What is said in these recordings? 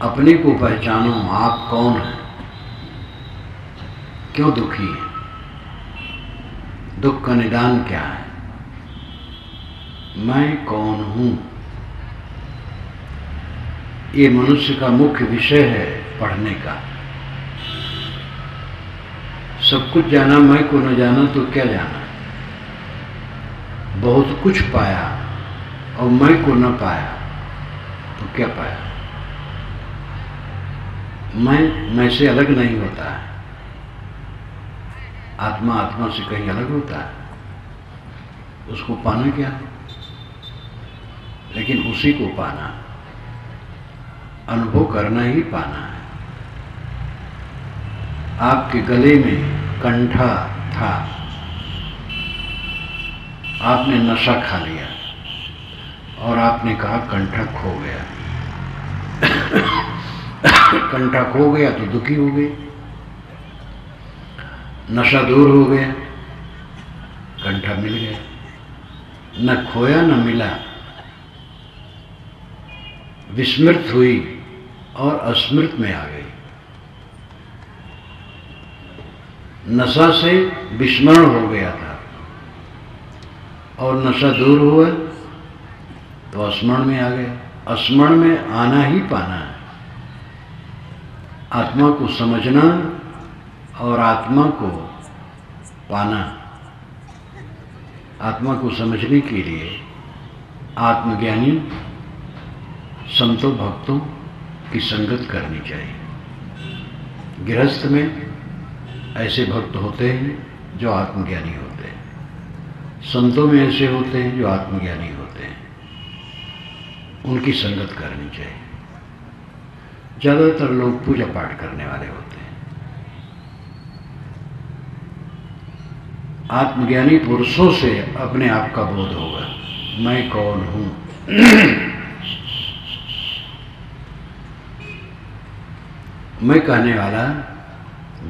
अपने को पहचानो, आप कौन हैं, क्यों दुखी हैं, दुख का निदान क्या है, मैं कौन हूं। ये मनुष्य का मुख्य विषय है पढ़ने का। सब कुछ जाना, मैं को न जाना तो क्या जाना। बहुत कुछ पाया और मैं को न पाया तो क्या पाया। मैं से अलग नहीं होता है। आत्मा आत्मा से कहीं अलग होता है। उसको पाना क्या, लेकिन उसी को पाना, अनुभव करना ही पाना है। आपके गले में कंठा था, आपने नशा खा लिया और आपने कहा कंठा खो गया। कंठा खो गया तो दुखी हो गए, नशा दूर हो गया, कंठा मिल गया। न खोया न मिला, विस्मृत हुई और अस्मृत में आ गई। नशा से विस्मरण हो गया था और नशा दूर हुआ तो स्मरण में आ गया। स्मरण में आना ही पाना है। आत्मा को समझना और आत्मा को पाना। आत्मा को समझने के लिए आत्मज्ञानी संतों भक्तों की संगत करनी चाहिए। गृहस्थ में ऐसे भक्त होते हैं जो आत्मज्ञानी होते हैं, संतों में ऐसे होते हैं जो आत्मज्ञानी होते हैं। उनकी संगत करनी चाहिए। ज़्यादातर लोग पूजा पाठ करने वाले होते हैं। आत्मज्ञानी पुरुषों से अपने आप का बोध होगा, मैं कौन हूं। मैं कहने वाला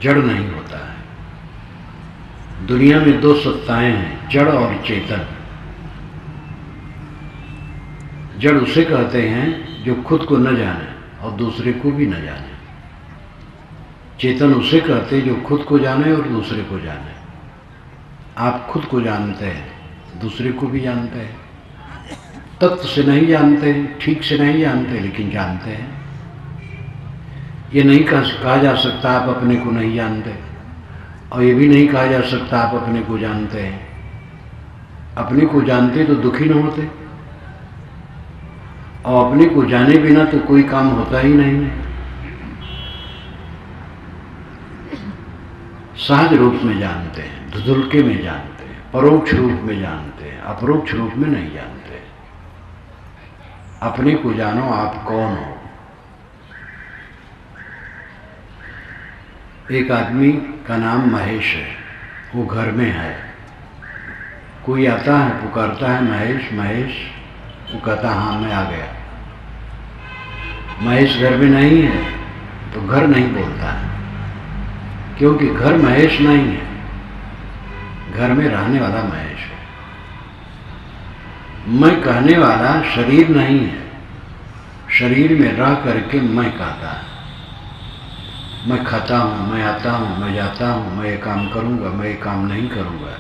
जड़ नहीं होता है। दुनिया में दो सत्ताएं हैं, जड़ और चेतन। जड़ उसे कहते हैं जो खुद को न जाने और दूसरे को भी न जाने। चेतन उसे कहते हैं जो खुद को जाने और दूसरे को जाने। आप खुद को जानते हैं, दूसरे को भी जानते हैं। तत्व से नहीं जानते, ठीक से नहीं जानते, लेकिन जानते हैं। ये नहीं कहा जा सकता आप अपने को नहीं जानते, और ये भी नहीं कहा जा सकता आप अपने को जानते हैं। अपने को जानते तो दुखी न होते, और अपने को जाने बिना तो कोई काम होता ही नहीं। सहज रूप में जानते हैं, धुधुलके में जानते हैं, परोक्ष रूप में जानते हैं, अपरोक्ष रूप में नहीं जानते। अपने को जानो, आप कौन हो। एक आदमी का नाम महेश है, वो घर में है। कोई आता है, पुकारता है महेश महेश, वो कहता हाँ मैं आ गया। महेश घर में नहीं है तो घर नहीं बोलता है, क्योंकि घर महेश नहीं है, घर में रहने वाला महेश है। मैं कहने वाला शरीर नहीं है, शरीर में रह करके मैं कहता है। मैं खाता हूँ, मैं आता हूँ, मैं जाता हूँ, मैं ये काम करूँगा, मैं ये काम नहीं करूँगा।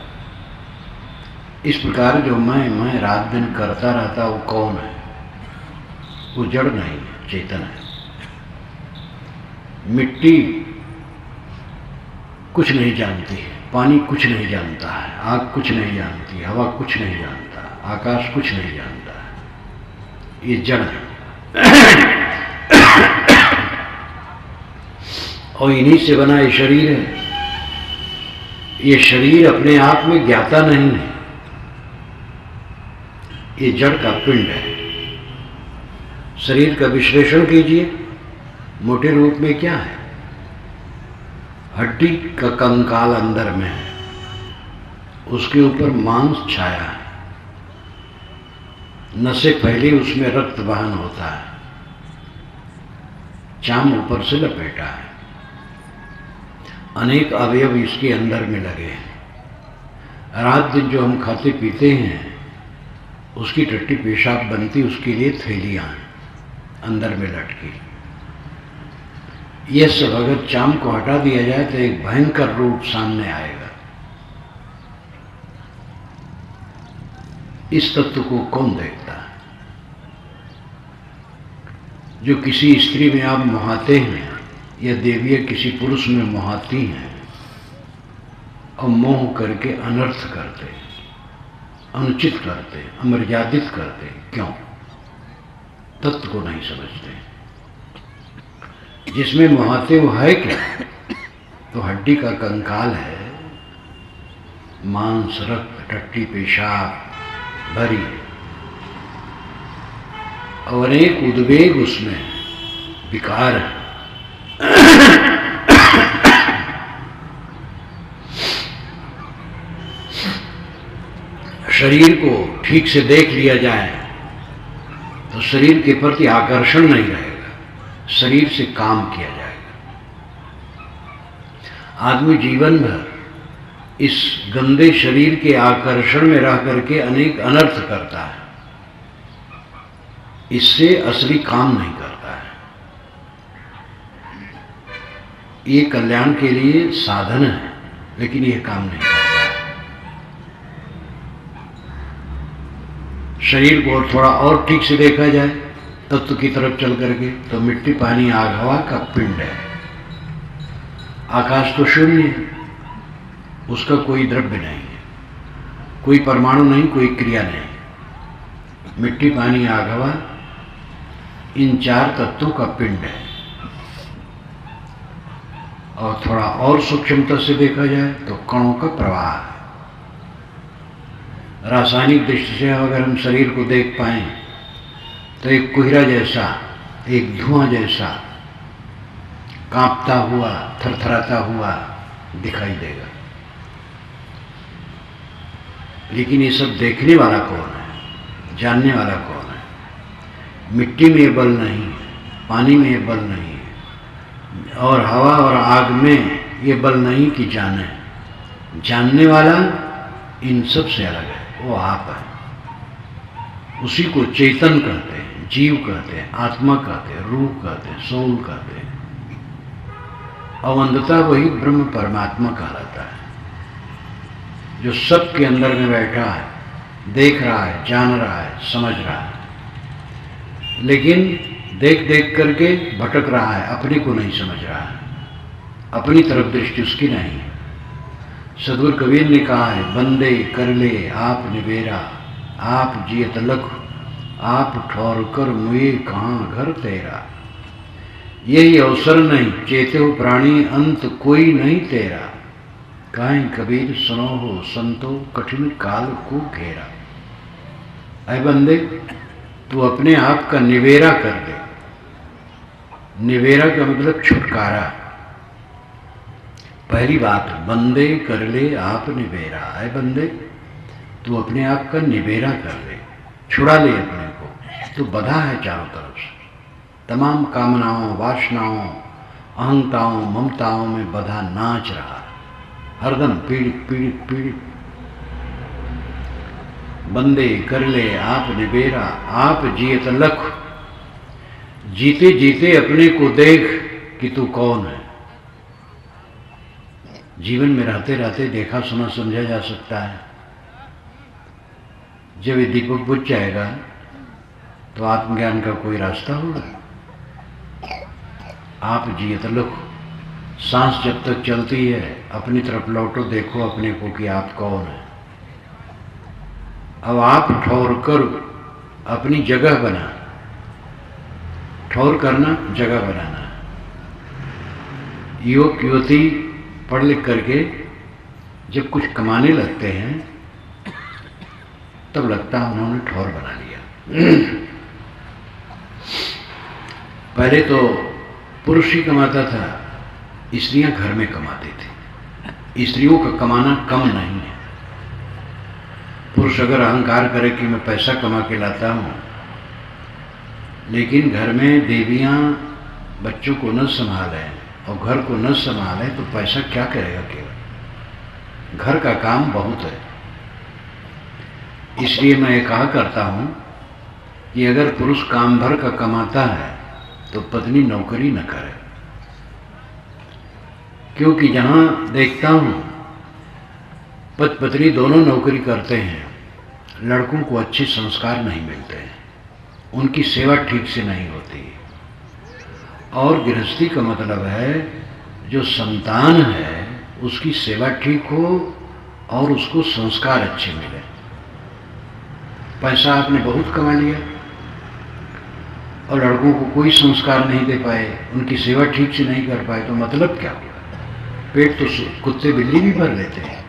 इस प्रकार जो मैं रात दिन करता रहता, वो कौन है? वो जड़ नहीं है, चेतन है। मिट्टी कुछ नहीं जानती है, पानी कुछ नहीं जानता है, आग कुछ नहीं जानती, हवा कुछ नहीं जानता, आकाश कुछ नहीं जानता है। ये जड़ है। और इन्हीं से बना ये शरीर है। ये शरीर अपने आप में ज्ञाता नहीं है, ये जड़ का पिंड है। शरीर का विश्लेषण कीजिए, मोटे रूप में क्या है? हड्डी का कंकाल अंदर में है, उसके ऊपर मांस छाया है, नसें फैली, उसमें रक्त वहन होता है, चाम ऊपर से लपेटा है, अनेक अवयव इसके अंदर में लगे हैं। रात दिन जो हम खाते पीते हैं, उसकी टट्टी पेशाब बनती, उसके लिए थैलियाँ हैं अंदर में लटकी। यह सब अगर चाम को हटा दिया जाए तो एक भयंकर रूप सामने आएगा। इस तत्व को कौन देखता है? जो किसी स्त्री में आप मोहाते हैं या देवियां किसी पुरुष में मोहाती हैं और मोह करके अनर्थ करते, अनुचित करते, अमर्यादित करते, क्यों? तत्व को नहीं समझते। जिसमें मोहाते वो है क्या? तो हड्डी का कंकाल है, मांस, रक्त, टट्टी, पेशाब भरी है और अनेक उद्वेग उसमें विकार है। शरीर को ठीक से देख लिया जाए तो शरीर के प्रति आकर्षण नहीं रहेगा, शरीर से काम किया जाएगा। आदमी जीवन भर इस गंदे शरीर के आकर्षण में रह करके अनेक अनर्थ करता है, इससे असली काम नहीं करता है। ये कल्याण के लिए साधन है लेकिन यह काम नहीं करता। शरीर को थोड़ा और ठीक से देखा जाए तत्व की तरफ चल करके तो मिट्टी, पानी, आग, हवा का पिंड है। आकाश तो शून्य है, उसका कोई द्रव्य नहीं है, कोई परमाणु नहीं, कोई क्रिया नहीं। मिट्टी, पानी, आग, हवा इन चार तत्वों का पिंड है। और थोड़ा और सूक्ष्मता से देखा जाए तो कणों का प्रवाह है। रासायनिक दृष्टि से अगर हम शरीर को देख पाएं तो एक कोहरा जैसा, एक धुआं जैसा कांपता हुआ, थरथराता हुआ दिखाई देगा। लेकिन ये सब देखने वाला कौन है, जानने वाला कौन है? मिट्टी में ये बल नहीं है, पानी में ये बल नहीं है और हवा और आग में ये बल नहीं कि जाने। जानने वाला इन सब से अलग है, वो आप है। उसी को चेतन कहते हैं, जीव कहते हैं, आत्मा कहते हैं, रूह कहते हैं, सोल कहते हैं। और अंततः वही ब्रह्म परमात्मा कहलाता है, जो सबके अंदर में बैठा है, देख रहा है, जान रहा है, समझ रहा है, लेकिन देख देख करके भटक रहा है, अपने को नहीं समझ रहा है, अपनी तरफ दृष्टि उसकी नहीं है। सदगुरु कबीर ने कहा है, बंदे कर ले आप निबेरा, आप जियत लख, आप ठौर कर मुए कहाँ घर तेरा। यही अवसर नहीं चेते हो प्राणी, अंत कोई नहीं तेरा। काहे कबीर सुनो हो संतो, कठिन काल को घेरा। ऐ बंदे, तू अपने आप का निवेरा कर दे। निवेरा का मतलब छुटकारा। पहली बात, बंदे कर ले आप निबेरा। ऐ बंदे, तू अपने आप का निबेरा कर ले, छुड़ा ले अपने को। तू बधा है चारों तरफ से, तमाम कामनाओं, वासनाओं, अहंताओं, ममताओं में बधा नाच रहा, हरदम पीड़ित पीड़ित पीड़ित। बंदे कर ले आप निबेरा, आप जियत लख। जीते जीते अपने को देख कि तू कौन है। जीवन में रहते रहते देखा सुना समझा जा सकता है। जब ये दीपक बुझ जाएगा तो आत्मज्ञान का कोई रास्ता होगा। आप जियत लख, सांस जब तक चलती है अपनी तरफ लौटो, देखो अपने को कि आप कौन है। अब आप ठौर कर अपनी जगह बना। ठौर करना, जगह बनाना। युवक युवती पढ़ लिख करके जब कुछ कमाने लगते हैं तब लगता है उन्होंने ठौर बना लिया। पहले तो पुरुष ही कमाता था, स्त्रियां घर में कमाती थी। स्त्रियों का कमाना कम नहीं है। पुरुष अगर अहंकार करे कि मैं पैसा कमा के लाता हूं, लेकिन घर में देवियां बच्चों को न संभालें और घर को न संभाले तो पैसा क्या करेगा? केवल घर का काम बहुत है। इसलिए मैं ये कहा करता हूं कि अगर पुरुष काम भर का कमाता है तो पत्नी नौकरी न करे, क्योंकि जहां देखता हूं पति पत्नी दोनों नौकरी करते हैं, लड़कों को अच्छे संस्कार नहीं मिलते हैं, उनकी सेवा ठीक से नहीं होती। और गृहस्थी का मतलब है जो संतान है उसकी सेवा ठीक हो और उसको संस्कार अच्छे मिले। पैसा आपने बहुत कमा लिया और लड़कों को कोई संस्कार नहीं दे पाए, उनकी सेवा ठीक से नहीं कर पाए, तो मतलब क्या हुआ? पेट तो कुत्ते बिल्ली भी भर लेते हैं।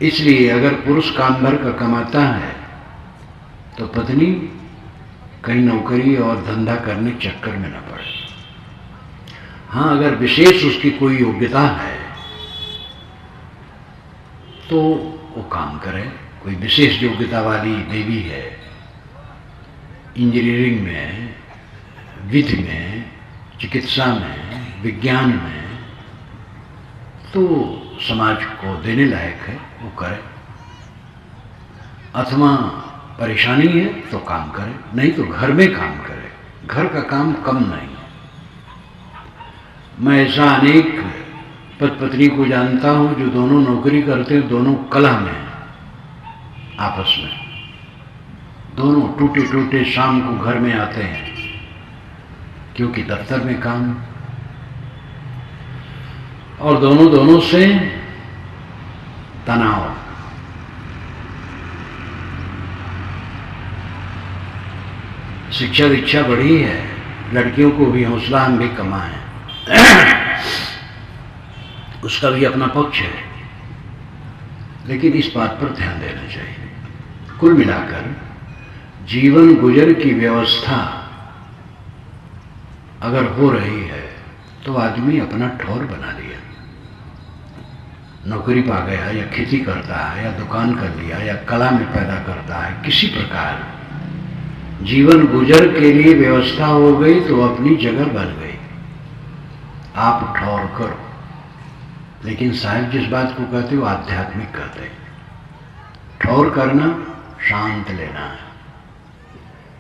इसलिए अगर पुरुष काम भर का कमाता है तो पत्नी कहीं नौकरी और धंधा करने चक्कर में न पड़े। हाँ, अगर विशेष उसकी कोई योग्यता है तो वो काम करे। कोई विशेष योग्यता वाली देवी है, इंजीनियरिंग में, विधि में, चिकित्सा में, विज्ञान में, तो समाज को देने लायक है, वो करे। अथवा परेशानी है तो काम करे, नहीं तो घर में काम करे। घर का काम कम नहीं है। मैं ऐसा अनेक पति पत्नी को जानता हूं जो दोनों नौकरी करते हैं, दोनों कलह में आपस में, दोनों टूटे टूटे शाम को घर में आते हैं क्योंकि दफ्तर में काम, और दोनों से तनाव। शिक्षा दीक्षा बढ़ी है, लड़कियों को भी हौसला हम भी कमाएं, उसका भी अपना पक्ष है, लेकिन इस बात पर ध्यान देना चाहिए। कुल मिलाकर जीवन गुजर की व्यवस्था अगर हो रही है तो आदमी अपना ठौर बना लिया, नौकरी पा गया या खेती करता है या दुकान कर लिया या कला में पैदा करता है, किसी प्रकार जीवन गुजर के लिए व्यवस्था हो गई तो अपनी जगह बन गई। आप ठौर करो। लेकिन साहब जिस बात को कहते हो आध्यात्मिक कहते हैं। ठौर करना, शांत लेना है।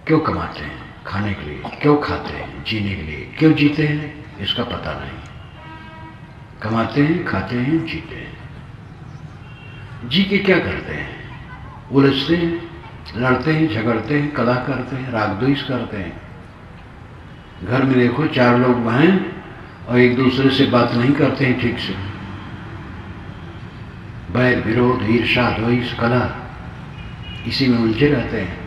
क्यों कमाते हैं? खाने के लिए। क्यों खाते हैं? जीने के लिए। क्यों जीते हैं? इसका पता नहीं। कमाते हैं, खाते हैं, जीते हैं। जी के क्या करते हैं? उलझते हैं, लड़ते हैं, झगड़ते हैं, कलह करते हैं, राग द्वेष करते हैं। घर में देखो 4 लोग हैं और एक दूसरे से बात नहीं करते हैं ठीक से, बैर विरोध, ईर्ष्या, द्वेष, कलह, इसी में उलझे रहते हैं।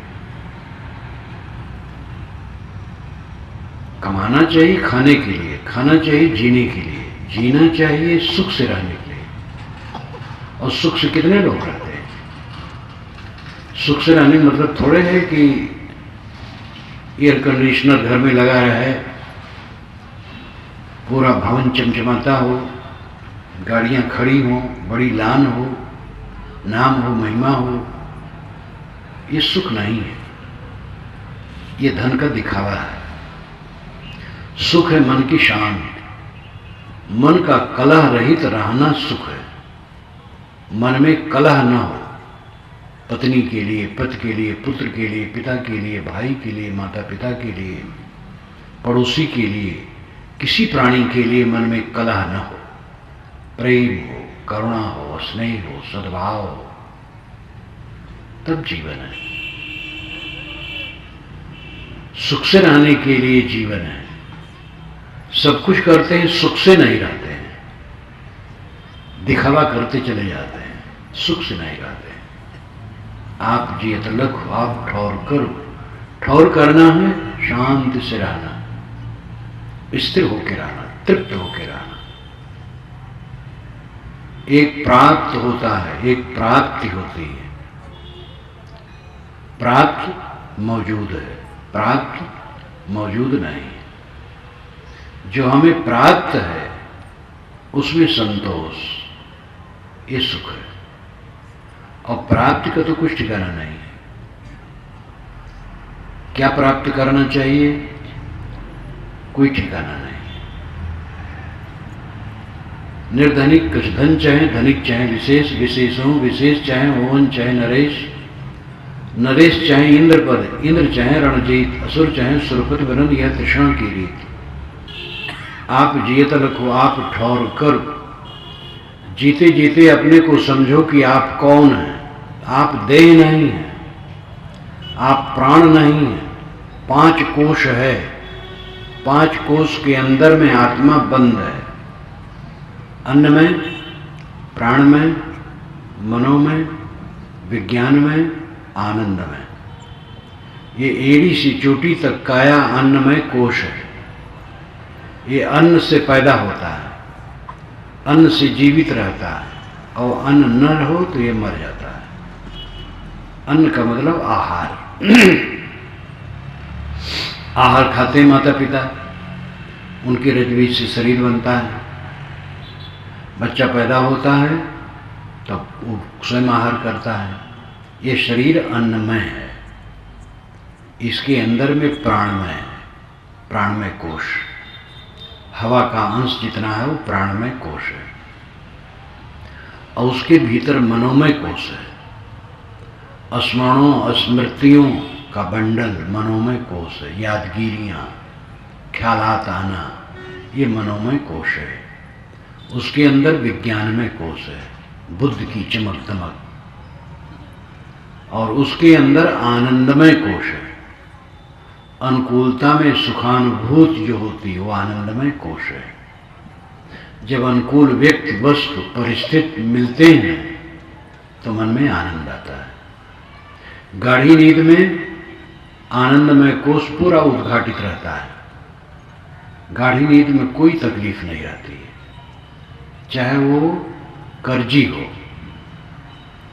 कमाना चाहिए खाने के लिए, खाना चाहिए जीने के लिए, जीना चाहिए सुख से रहने के लिए। और सुख से कितने लोग रहते हैं? सुख से रहने मतलब थोड़े है कि एयर कंडीशनर घर में लगा है, पूरा भवन चमचमाता हो, गाड़ियां खड़ी हो, बड़ी लान हो, नाम हो, महिमा हो। ये सुख नहीं है, ये धन का दिखावा है। सुख है मन की शांति, मन का कलह रहित रहना सुख है। मन में कलह न हो, पत्नी के लिए, पति के लिए, पुत्र के लिए, पिता के लिए, भाई के लिए, माता पिता के लिए, पड़ोसी के लिए, किसी प्राणी के लिए मन में कलह न हो। प्रेम हो, करुणा हो, स्नेह हो, सद्भाव हो, तब जीवन है। सुख से रहने के लिए जीवन है। सब कुछ करते हैं, सुख से नहीं रहते हैं, दिखावा करते चले जाते हैं, सुख से नहीं रहते हैं। आप जियत लखो, आप ठौर करो। ठौर करना है शांति से रहना, स्थिर होकर रहना, तृप्त होकर रहना। एक प्राप्त होता है, एक प्राप्ति होती है। प्राप्त मौजूद है, प्राप्त मौजूद नहीं। जो हमें प्राप्त है उसमें संतोष, ये सुख है। और प्राप्ति का तो कुछ ठिकाना नहीं है। क्या प्राप्त करना चाहिए? कोई ठिकाना नहीं। निर्धनिक कुछ धन चाहे, धनिक चाहे विशेष, विशेषों विशेष चाहे ओवन चाहे नरेश, नरेश चाहे इंद्र पद, इंद्र चाहे रणजीत, असुर चाहे सुरपति बनन, यह तृष्णा की रीत। आप जियत लखो आप ठौर कर, जीते जीते अपने को समझो कि आप कौन हैं। आप देह नहीं हैं, आप प्राण नहीं हैं। 5 कोश है, 5 कोश के अंदर में आत्मा बंद है। अन्न में, प्राण में, मनो में, विज्ञान में, आनंद में। ये एड़ी से चोटी तक काया अन्नमय कोश है। ये अन्न से पैदा होता है, अन्न से जीवित रहता है, और अन्न न हो तो ये मर जाता है। अन्न का मतलब आहार। आहार खाते हैं माता पिता, उनके रजबीज से शरीर बनता है। बच्चा पैदा होता है तब वो स्वयं आहार करता है। ये शरीर अन्नमय है, इसके अंदर में प्राणमय है, प्राणमय कोश। हवा का अंश जितना है वो प्राणमय कोश है, और उसके भीतर मनोमय कोश है। स्मरणों स्मृतियों का बंडल मनोमय कोश है। यादगिरियां, ख्यालात आना, ये मनोमय कोश है। उसके अंदर विज्ञानमय कोश है, बुद्ध की चमक दमक, और उसके अंदर आनंदमय कोश है। अनुकूलता में सुखानुभूत जो होती है वो आनंदमय कोश है। जब अनुकूल व्यक्ति, वस्तु, परिस्थिति मिलते हैं तो मन में आनंद आता है। गाढ़ी नींद में आनंदमय कोश पूरा उद्घाटित रहता है। गाढ़ी नींद में कोई तकलीफ नहीं रहती है, चाहे वो कर्जी हो,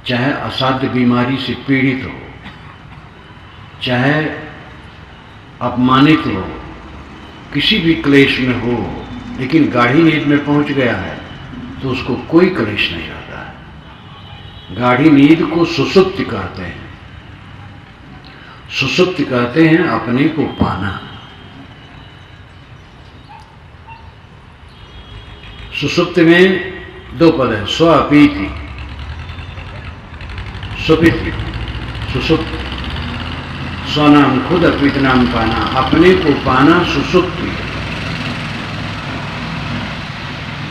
चाहे असाध्य बीमारी से पीड़ित हो, चाहे अपमानित हो, किसी भी क्लेश में हो, लेकिन गाढ़ी नींद में पहुंच गया है तो उसको कोई क्लेश नहीं रहता है। गाढ़ी नींद को सुसुप्ति कहते हैं। सुसुप्ति कहते हैं अपने को पाना। सुसुप्ति में 2 पद है, स्व अपीति, सुपिति, सुसुप्ति। स्वनाम खुद अपित नाम पाना, अपने को पाना सुसुप्ति।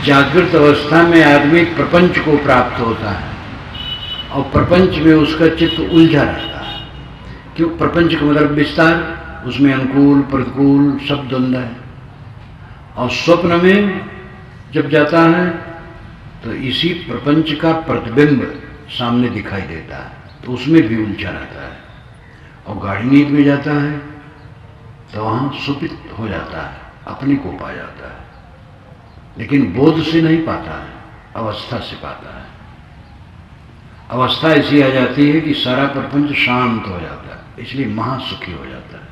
जागृत अवस्था में आदमी प्रपंच को प्राप्त होता है, और प्रपंच में उसका चित्त उलझा रहता है। क्यों? प्रपंच का मतलब विस्तार, उसमें अनुकूल प्रतिकूल सब द्वंद्व है। और स्वप्न में जब जाता है तो इसी प्रपंच का प्रतिबिंब सामने दिखाई देता है, तो उसमें भी उलझा रहता है। और गाढ़ी नींद में जाता है तो वहां सुपित हो जाता है, अपने को पा जाता है। लेकिन बोध से नहीं पाता है, अवस्था से पाता है। अवस्था ऐसी आ जाती है कि सारा प्रपंच शांत हो जाता है, इसलिए महासुखी हो जाता है।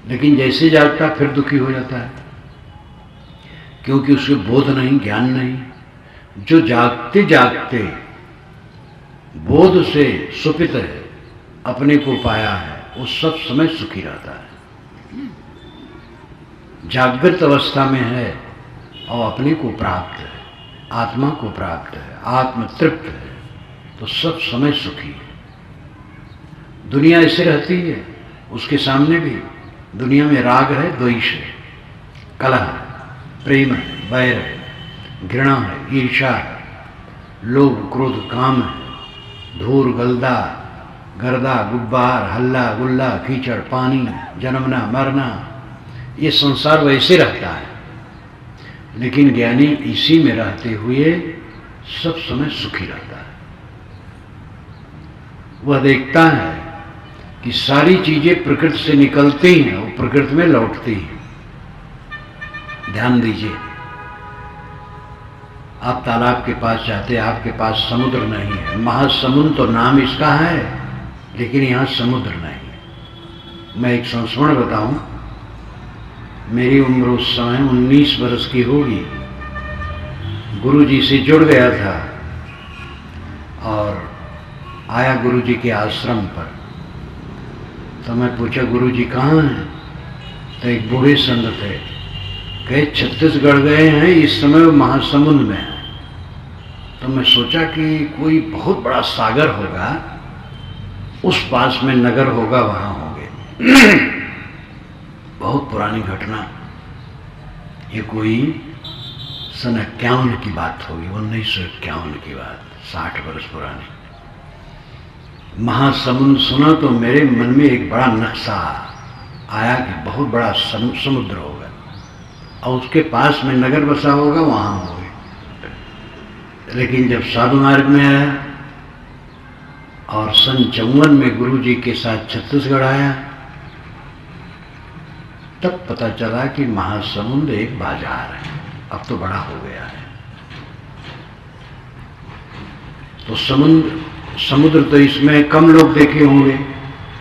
लेकिन जैसे जागता फिर दुखी हो जाता है, क्योंकि उसके बोध नहीं, ज्ञान नहीं। जो जागते जागते बोध से सुपित है, अपने को पाया है, वो सब समय सुखी रहता है। जागृत अवस्था में है और अपने को प्राप्त है, आत्मा को प्राप्त है, आत्म तृप्त है, तो सब समय सुखी है। दुनिया ऐसे रहती है, उसके सामने भी दुनिया में राग है, द्वेष है, कलह, प्रेम है, वैर है, घृणा है, ईर्ष्या है, लोभ क्रोध काम है, धूर गलदा गर्दा गुब्बार, हल्ला गुल्ला, कीचड़ पानी, जन्मना मरना, ये संसार वैसे रहता है। लेकिन ज्ञानी इसी में रहते हुए सब समय सुखी रहता है। वह देखता है कि सारी चीजें प्रकृति से निकलती हैं और प्रकृति में लौटती हैं। ध्यान दीजिए, आप तालाब के पास जाते हैं, आपके पास समुद्र नहीं है। महासमुद्र तो नाम इसका है, लेकिन यहाँ समुद्र नहीं। मैं एक संस्मरण बताऊं, मेरी उम्र उस समय 19 वर्ष की होगी। गुरुजी से जुड़ गया था और आया गुरुजी के आश्रम पर। तो मैं पूछा, गुरुजी कहाँ हैं? तो एक बूढ़े संत थे, कहे छत्तीसगढ़ गए हैं, इस समय वो महासमुद्र में है। तो मैं सोचा कि कोई बहुत बड़ा सागर होगा, उस पास में नगर होगा, वहां होंगे। बहुत पुरानी घटना। ये कोई सन 51 की बात होगी, 1951 की बात, 60 वर्ष पुरानी। महासमुंद सुना तो मेरे मन में एक बड़ा नक्शा आया कि बहुत बड़ा समुद्र होगा और उसके पास में नगर बसा होगा, वहां होगा। लेकिन जब साधु मार्ग में आया और सन 54 में गुरुजी के साथ छत्तीसगढ़ आया, तब पता चला कि महासमुंद एक बाजार है, अब तो बड़ा हो गया है। तो समुद्र तो इसमें कम लोग देखे होंगे,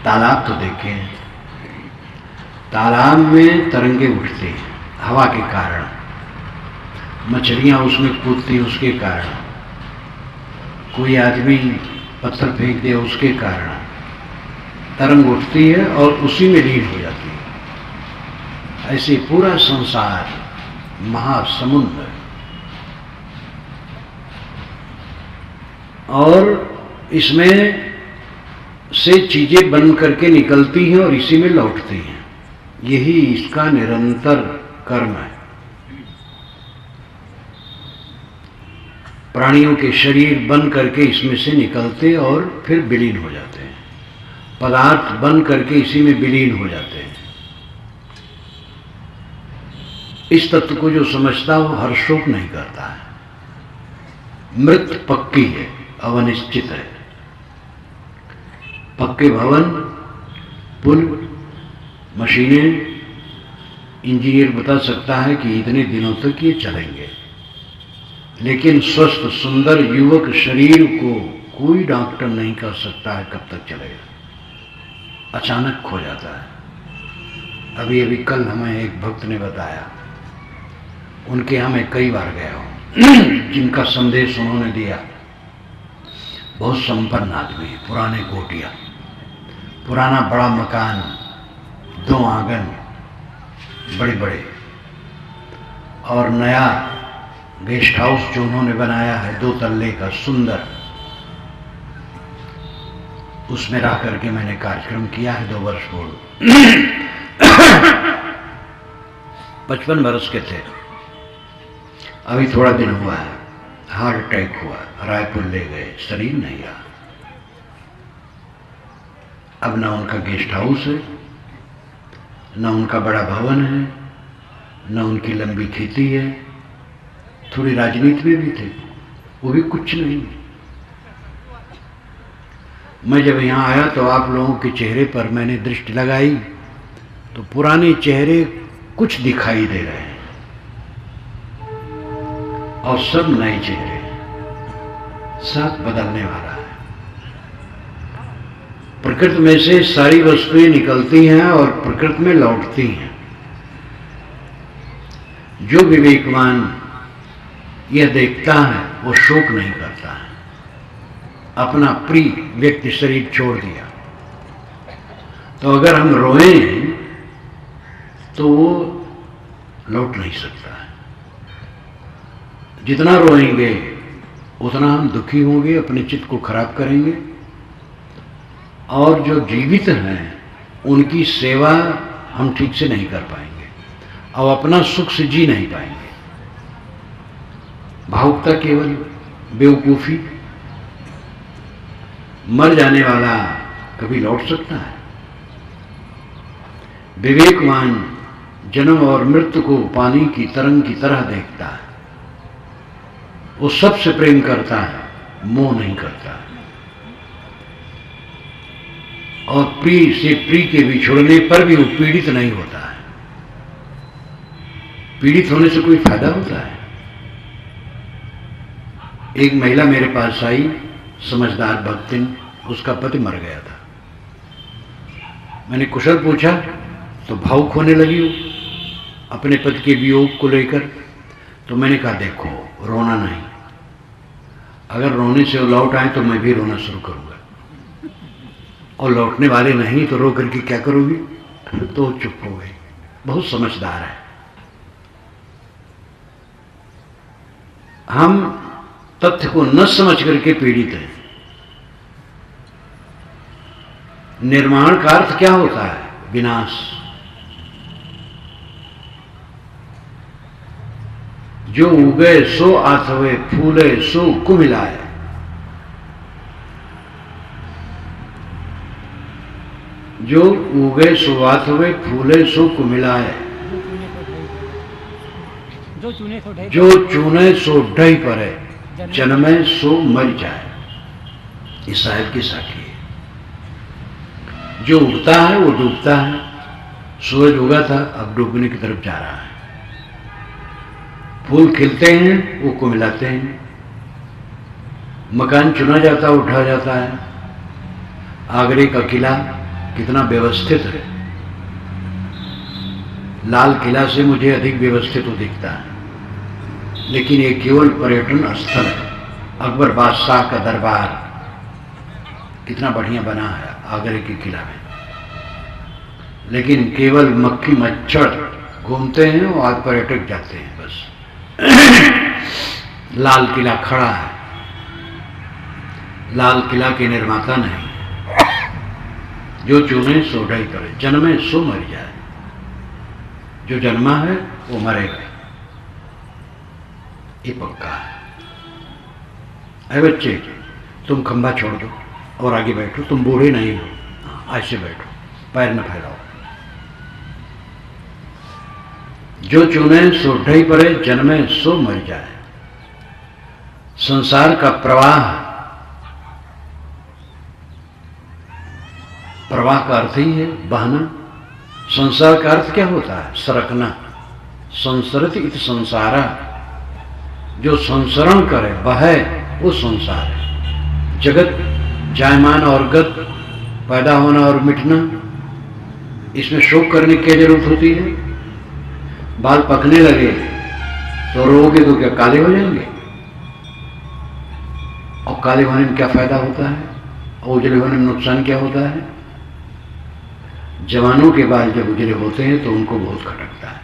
तालाब तो देखे हैं। तालाब में तरंगे उठती हैं हवा के कारण, मछलियां उसमें कूदती उसके कारण, कोई आदमी पत्थर फेंक दे उसके कारण तरंग उठती है और उसी में लीन हो जाती है। ऐसे पूरा संसार महासमुद्र, और इसमें से चीजें बन करके निकलती हैं और इसी में लौटती हैं। यही इसका निरंतर कर्म है। प्राणियों के शरीर बन करके इसमें से निकलते और फिर विलीन हो जाते हैं, पदार्थ बन करके इसी में विलीन हो जाते हैं। इस तत्व को जो समझता वो हर शोक नहीं करता है। मृत्यु पक्की है, अवनिश्चित है। पक्के भवन, पुल, मशीनें, इंजीनियर बता सकता है कि इतने दिनों तक ये चलेंगे, लेकिन स्वस्थ सुंदर युवक शरीर को कोई डॉक्टर नहीं कह सकता है कब तक चलेगा, अचानक खो जाता है। अभी कल हमें एक भक्त ने बताया, उनके यहाँ मैं कई बार गया हूँ, जिनका संदेश उन्होंने दिया। बहुत संपन्न आदमी, पुराने कोटिया, पुराना बड़ा मकान, 2 आंगन बड़े बड़े, और नया गेस्ट हाउस जो उन्होंने बनाया है 2 तल्ले का सुंदर, उसमें रह करके मैंने कार्यक्रम किया है 2 वर्ष पूर्व। 55 वर्ष के थे, अभी थोड़ा दिन हुआ है, हार्ट अटैक हुआ, रायपुर ले गए, शरीर नहीं रहा। अब ना उनका गेस्ट हाउस है, ना उनका बड़ा भवन है, ना उनकी लंबी खेती है। थोड़ी राजनीति में भी थे, वो भी कुछ नहीं। मैं जब यहाँ आया तो आप लोगों के चेहरे पर मैंने दृष्टि लगाई तो पुराने चेहरे कुछ दिखाई दे रहे हैं और सब नए चेहरे, सब बदलने वाला है। प्रकृति में से सारी वस्तुएं निकलती हैं और प्रकृति में लौटती हैं। जो विवेकवान यह देखता है वो शोक नहीं करता है। अपना प्रिय व्यक्ति शरीर छोड़ दिया तो अगर हम रोएं तो वो लौट नहीं सकता है। जितना रोएंगे उतना हम दुखी होंगे, अपने चित्त को खराब करेंगे, और जो जीवित हैं उनकी सेवा हम ठीक से नहीं कर पाएंगे और अपना सुख से जी नहीं पाएंगे। भावुकता केवल बेवकूफी। मर जाने वाला कभी लौट सकता है? विवेकवान जन्म और मृत्यु को पानी की तरंग की तरह देखता है। वो सबसे प्रेम करता है, मोह नहीं करता। और प्रिय से प्रिय के बिछुड़ने पर भी वो पीड़ित नहीं होता है। पीड़ित होने से कोई फायदा होता है? एक महिला मेरे पास आई, समझदार भक्तिन, उसका पति मर गया था। मैंने कुशल पूछा तो भावुक होने लगी वो अपने पति के वियोग को लेकर। तो मैंने कहा देखो, रोना नहीं, अगर रोने से वो लौट आए तो मैं भी रोना शुरू करूंगा, और लौटने वाले नहीं तो रो करके क्या करोगी? तो चुप हो गई। बहुत समझदार है। हम तथ्य को न समझ करके पीड़ित हैं। निर्माण का अर्थ क्या होता है? विनाश। जो उगे सो आथवे, फूले सो कुमिलाए। जो उगे सो आथवे, फूले सो कुमिलाए। जो चूने सो ढही परे, जन्मे सो मर जाए। इस साहिब की साखी है। जो उगता है वो डूबता है। सूरज उगा था, अब डूबने की तरफ जा रहा है। फूल खिलते हैं, वो कुमिलाते हैं। मकान चुना जाता, उठा जाता है। आगरे का किला कितना व्यवस्थित है। लाल किला से मुझे अधिक व्यवस्थित हो दिखता है, लेकिन ये केवल पर्यटन स्थल है। अकबर बादशाह का दरबार कितना बढ़िया बना है आगरे के किला में, लेकिन केवल मक्खी मच्छर घूमते हैं और आज पर्यटक जाते हैं बस। लाल किला खड़ा है, लाल किला के निर्माता नहीं। जो चुने सो ढही पड़े, जन्मे सो मर जाए। जो जन्मा है वो मरेगा, ये पक्का है। अरे बच्चे, तुम खंभा छोड़ दो और आगे बैठो। तुम बूढ़े नहीं हो, ऐसे बैठो, पैर न फैलाओ। जो चुने सो ढही पड़े, जन्मे सो मर जाए। संसार का प्रवाह, प्रवाह का अर्थ ही है बहना। संसार का अर्थ क्या होता है? सरकना। संसरति इत संसारा। जो संसरण करे, बहे, वो संसार है। जगत जायमान और गत, पैदा होना और मिटना, इसमें शोक करने की जरूरत होती है? बाल पकने लगे तो रोगे तो क्या काले हो जाएंगे? और काले होने में क्या फायदा होता है? और उजले होने में नुकसान क्या होता है? जवानों के बाल जब उजले होते हैं तो उनको बहुत खटकता है।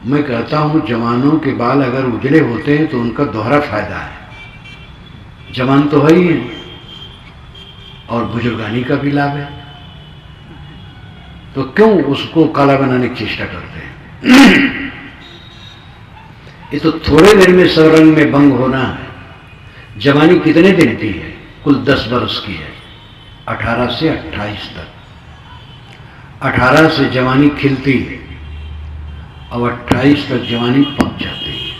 मैं कहता हूं जवानों के बाल अगर उजले होते हैं तो उनका दोहरा फायदा है। जवान तो है ही है और बुजुर्गानी का भी लाभ है, तो क्यों उसको काला बनाने की चेष्टा करते हैं? ये तो थोड़े देर में सब रंग में भंग होना है। जवानी कितने दिन की है? कुल 10 वर्ष की है, 18 से 28 तक। 18 से जवानी खिलती है और 28 तक जवानी पक जाती है,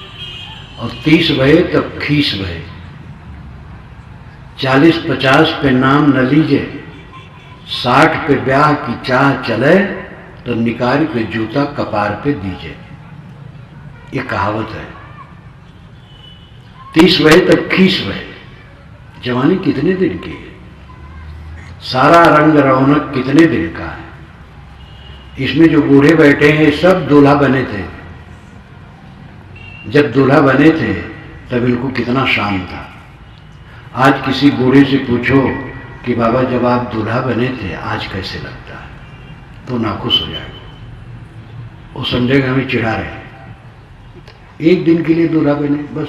और 30 बहे तब खीस बहे। 40-50 पे नाम न लीजे, 60 पे ब्याह की चाह चले, तो निकाल के जूता कपार पे दीजे। ये कहावत है। 30 बहे तब खीस बहे। जवानी कितने दिन की है? सारा रंग रौनक कितने दिन का है? इसमें जो बूढ़े बैठे हैं सब दूल्हा बने थे। जब दूल्हा बने थे तब इनको कितना शान था। आज किसी बूढ़े से पूछो कि बाबा जब आप दूल्हा बने थे आज कैसे लगता है, तो नाखुश हो जाएगा। वो समझेगा हमें चिढ़ा रहे हैं। एक दिन के लिए दूल्हा बने, बस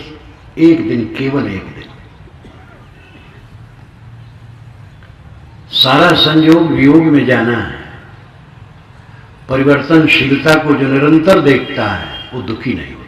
एक दिन, केवल एक दिन। सारा संयोग वियोग में जाना है। परिवर्तनशीलता को जो निरंतर देखता है वो दुखी नहीं होता।